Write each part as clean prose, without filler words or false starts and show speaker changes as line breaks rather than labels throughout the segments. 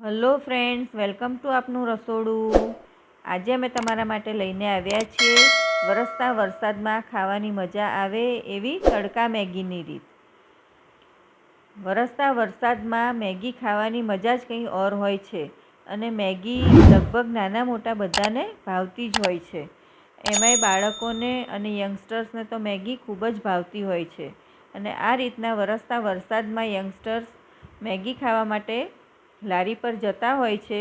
Hello friends, welcome to આપનું રસોડું। આજે અમે તમારા માટે લઈને આવ્યા છીએ વરસતા વરસાદમાં ખાવાની મજા આવે એવી તડકા મેગીની રીત। વરસતા વરસાદમાં મેગી ખાવાની મજા જ કંઈ ઓર હોય છે અને મેગી લગભગ નાના મોટા બધાને ભાવતી જ હોય છે। એમાંય બાળકોને અને યંગસ્ટર્સને તો મેગી ખૂબ જ ભાવતી હોય છે અને આ રીતના વરસતા વરસાદમાં યંગસ્ટર્સ મેગી ખાવા માટે લારી પર જતા હોય છે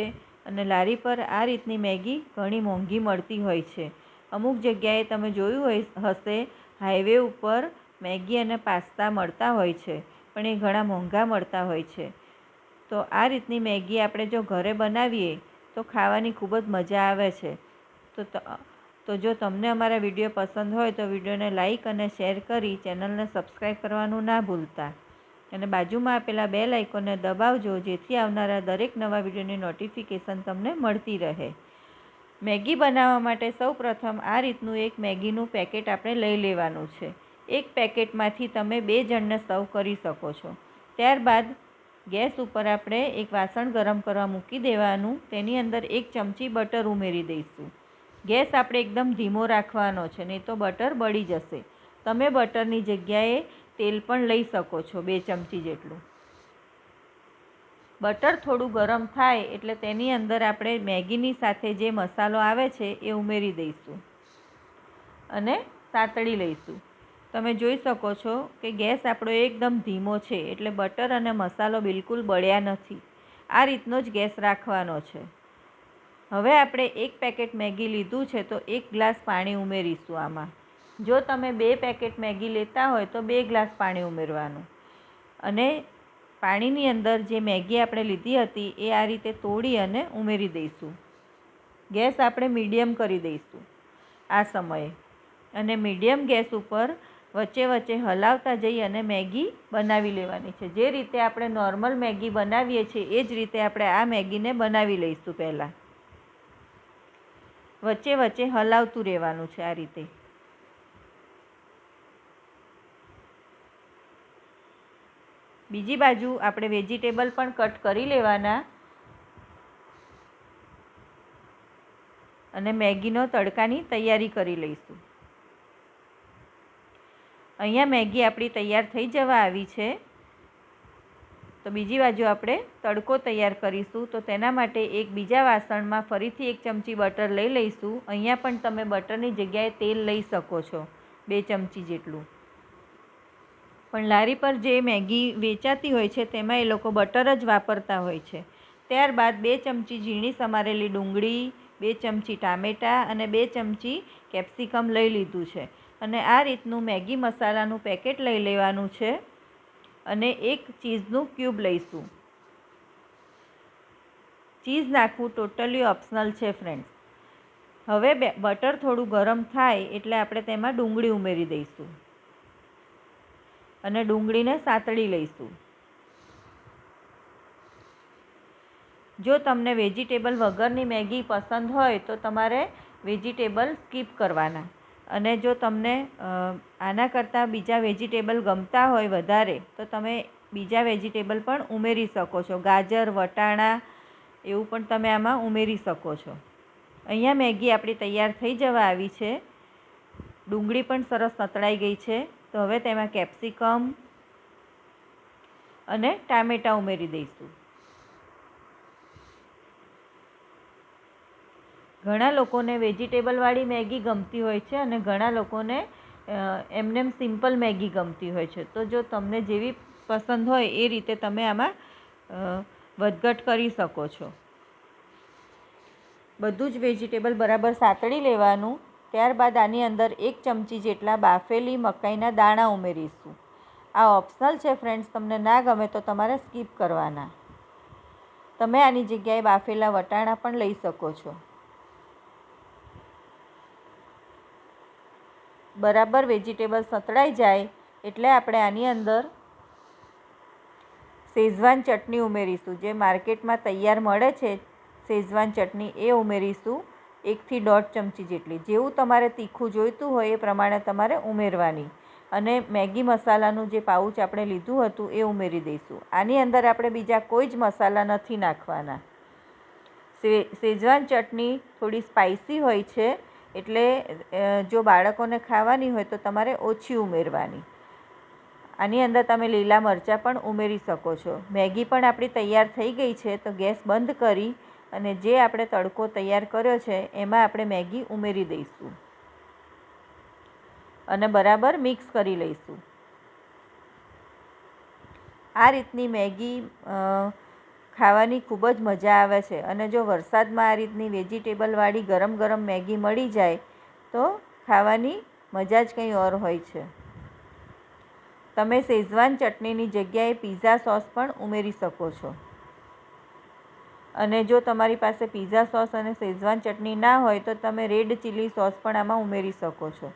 અને લારી પર આ રીતની મેગી ઘણી મોંઘી મળતી હોય છે। અમુક જગ્યાએ તમે જોયું હશે હાઈવે ઉપર મેગી અને પાસ્તા મળતા હોય છે, પણ એ ઘણા મોંઘા મળતા હોય છે। તો આ રીતની મેગી આપણે જો ઘરે બનાવીએ તો ખાવાની ખૂબ જ મજા આવે છે। તો જો તમને અમારા વિડીયો પસંદ હોય તો વિડીયોને લાઈક અને શેર કરી ચેનલને સબસ્ક્રાઈબ કરવાનું ના ભૂલતા અને બાજુમાં આપેલા બેલ આઇકોનને દબાવજો, જેથી આવનારા દરેક નવા વિડીયોની નોટિફિકેશન તમને મળતી રહે। મેગી બનાવવા માટે સૌપ્રથમ આ રીતનું એક મેગીનું પેકેટ આપણે લઈ લેવાનું છે। એક પેકેટમાંથી તમે 2 જણને સર્વ કરી શકો છો। ત્યારબાદ ગેસ ઉપર આપણે એક વાસણ ગરમ કરવા મૂકી દેવાનું, તેની અંદર 1 ચમચી બટર ઉમેરી દઈશું। ગેસ આપણે એકદમ ધીમો રાખવાનો છે, નહીં તો બટર બળી જશે। તમે બટરની જગ્યાએ તેલ પણ લઈ શકો છો, 2 ચમચી જેટલું। બટર થોડું ગરમ થાય એટલે તેની અંદર આપણે મેગીની સાથે જે મસાલો આવે છે એ ઉમેરી દઈશું અને સાતળી લઈશું। તમે જોઈ શકો છો કે ગેસ આપણો એકદમ ધીમો છે, એટલે બટર અને મસાલો બિલકુલ બળ્યા નથી। આ રીતનો જ ગેસ રાખવાનો છે। હવે આપણે 1 પેકેટ મેગી લીધું છે તો 1 ગ્લાસ પાણી ઉમેરીશું આમાં। જો તમે 2 પેકેટ મેગી લેતા હોય તો 2 ગ્લાસ પાણી ઉમેરવાનું અને પાણીની અંદર જે મેગી આપણે લીધી હતી એ આ રીતે તોડી અને ઉમેરી દઈશું। ગેસ આપણે મીડિયમ કરી દઈશું આ સમયે અને મીડિયમ ગેસ ઉપર વચ્ચે વચ્ચે હલાવતા જઈ અને મેગી બનાવી લેવાની છે। જે રીતે આપણે નોર્મલ મેગી બનાવીએ છીએ એ જ રીતે આપણે આ મેગીને બનાવી લઈશું। પહેલાં વચ્ચે વચ્ચે હલાવતું રહેવાનું છે આ રીતે। બીજી બાજુ આપણે વેજીટેબલ પણ કટ કરી લેવાના અને મેગીનો તડકાની તૈયારી કરી લઈશું। અહીંયા મેગી આપણી તૈયાર થઈ જવા આવી છે, તો બીજી બાજુ આપણે તડકો તૈયાર કરીશું। તો તેના માટે એક બીજા વાસણમાં ફરીથી 1 ચમચી બટર લઈ લઈશું। અહીંયા પણ તમે બટરની જગ્યાએ તેલ લઈ શકો છો, 2 ચમચી જેટલું। પણ લારી પર જે મેગી વેચાતી હોય છે તેમાં એ લોકો બટર જ વાપરતા હોય છે। ત્યારબાદ 2 ચમચી ઝીણી સમારેલી ડુંગળી, 2 ચમચી ટામેટાં અને 2 ચમચી કેપ્સિકમ લઈ લીધું છે અને આ રીતનું મેગી મસાલાનું પેકેટ લઈ લેવાનું છે અને 1 ચીઝનું ક્યુબ લઈશું। ચીઝ નાખવું ટોટલી ઓપ્શનલ છે ફ્રેન્ડ્સ। હવે બટર થોડું ગરમ થાય એટલે આપણે તેમાં ડુંગળી ઉમેરી દઈશું અને ડુંગળીને સાતળી લઈશું। જો તમને વેજીટેબલ વગરની મેગી પસંદ હોય તો તમારે વેજીટેબલ સ્કીપ કરવાના અને જો તમને આના કરતાં બીજા વેજીટેબલ ગમતા હોય વધારે તો તમે બીજા વેજીટેબલ પણ ઉમેરી શકો છો। ગાજર, વટાણા એવું પણ તમે આમાં ઉમેરી શકો છો। અહીંયા મેગી આપણી તૈયાર થઈ જવા આવી છે। ડુંગળી પણ સરસ સતળાઈ ગઈ છે, તો હવે તેમાં કેપ્સિકમ અને ટામેટાં ઉમેરી દઈશું। ઘણા લોકોને વેજીટેબલવાળી મેગી ગમતી હોય છે અને ઘણા લોકોને એમનેમ સિમ્પલ મેગી ગમતી હોય છે। તો જો તમને જેવી પસંદ હોય એ રીતે તમે આમાં વધઘટ કરી શકો છો। બધું જ વેજીટેબલ બરાબર સાતળી લેવાનું। ત્યારબાદ આની અંદર 1 ચમચી જેટલા બાફેલી મકાઈના દાણા ઉમેરીશું। આ ઓપ્શનલ છે ફ્રેન્ડ્સ, તમને ના ગમે તો તમારે સ્કીપ કરવાના। તમે આની જગ્યાએ બાફેલા વટાણા પણ લઈ શકો છો। બરાબર વેજીટેબલ સતળાઈ જાય એટલે આપણે આની અંદર શેઝવાન ચટણી ઉમેરીશું। જે માર્કેટમાં તૈયાર મળે છે શેઝવાન ચટણી, એ ઉમેરીશું 1 થી 1.5 ચમચી જેટલી। જેવું તમારે તીખું જોઈતું હોય એ પ્રમાણે તમારે ઉમેરવાની અને મેગી મસાલાનું જે પાઉચ આપણે લીધું હતું એ ઉમેરી દઈશું। આની અંદર આપણે બીજા કોઈ જ મસાલા નથી નાખવાના। શેઝવાન ચટણી થોડી સ્પાઇસી હોય છે, એટલે જો બાળકોને ખાવાની હોય તો તમારે ઓછી ઉમેરવાની. આની અંદર તમે લીલા મરચાં પણ ઉમેરી શકો છો. મેગી પણ આપણી તૈયાર થઈ ગઈ છે, તો ગેસ બંધ કરી અને જે આપણે તડકો તૈયાર કર્યો છે એમાં આપણે મેગી ઉમેરી દઈશું અને બરાબર મિક્સ કરી લઈશું. આ રીતની મેગી ખાવાની ખૂબ જ મજા આવે છે. અને જો વરસાદમાં આ રીતની વેજીટેબલવાળી ગરમ ગરમ મેગી મળી જાય તો ખાવાની મજા જ કંઈ ઓર હોય છે. તમે શેઝવાન ચટણીની જગ્યાએ પીઝા સોસ પણ ઉમેરી શકો છો. અને જો તમારી પાસે પીઝા સોસ અને શેઝવાન ચટણી ના હોય તો તમે રેડ ચીલી સોસ પણ આમાં ઉમેરી શકો છો.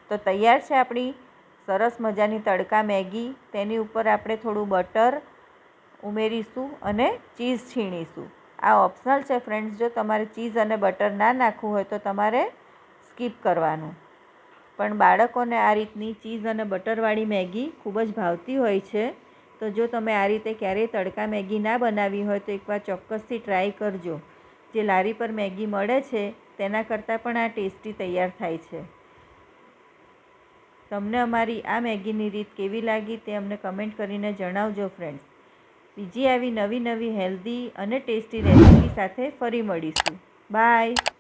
તો તૈયાર છે આપણી સરસ મજાની તડકા મેગી. તેની ઉપર આપણે થોડું બટર ઉમેરીશું અને ચીઝ છીણીશું. આ ઓપ્શનલ છે ફ્રેન્ડ્સ. જો તમારે ચીઝ અને બટર ના નાખવું હોય તો તમારે સ્કીપ કરવાનું. પણ બાળકોને આ રીતની ચીઝ અને બટરવાળી મેગી ખૂબ જ ભાવતી હોય છે. તો જો તમે આ રીતે ક્યારેય તડકા મેગી ના બનાવી હોય તો એકવાર ચોક્કસથી ટ્રાય કરજો. જે લારી પર મેગી મળે છે તેના કરતાં પણ આ ટેસ્ટી તૈયાર થાય છે. તમને અમારી આ મેગીની રીત કેવી લાગી તે અમને કમેન્ટ કરીને જણાવજો ફ્રેન્ડ્સ. બીજી આવી નવી હેલ્ધી અને ટેસ્ટી રેસીપી સાથે ફરી મળીશું. બાય.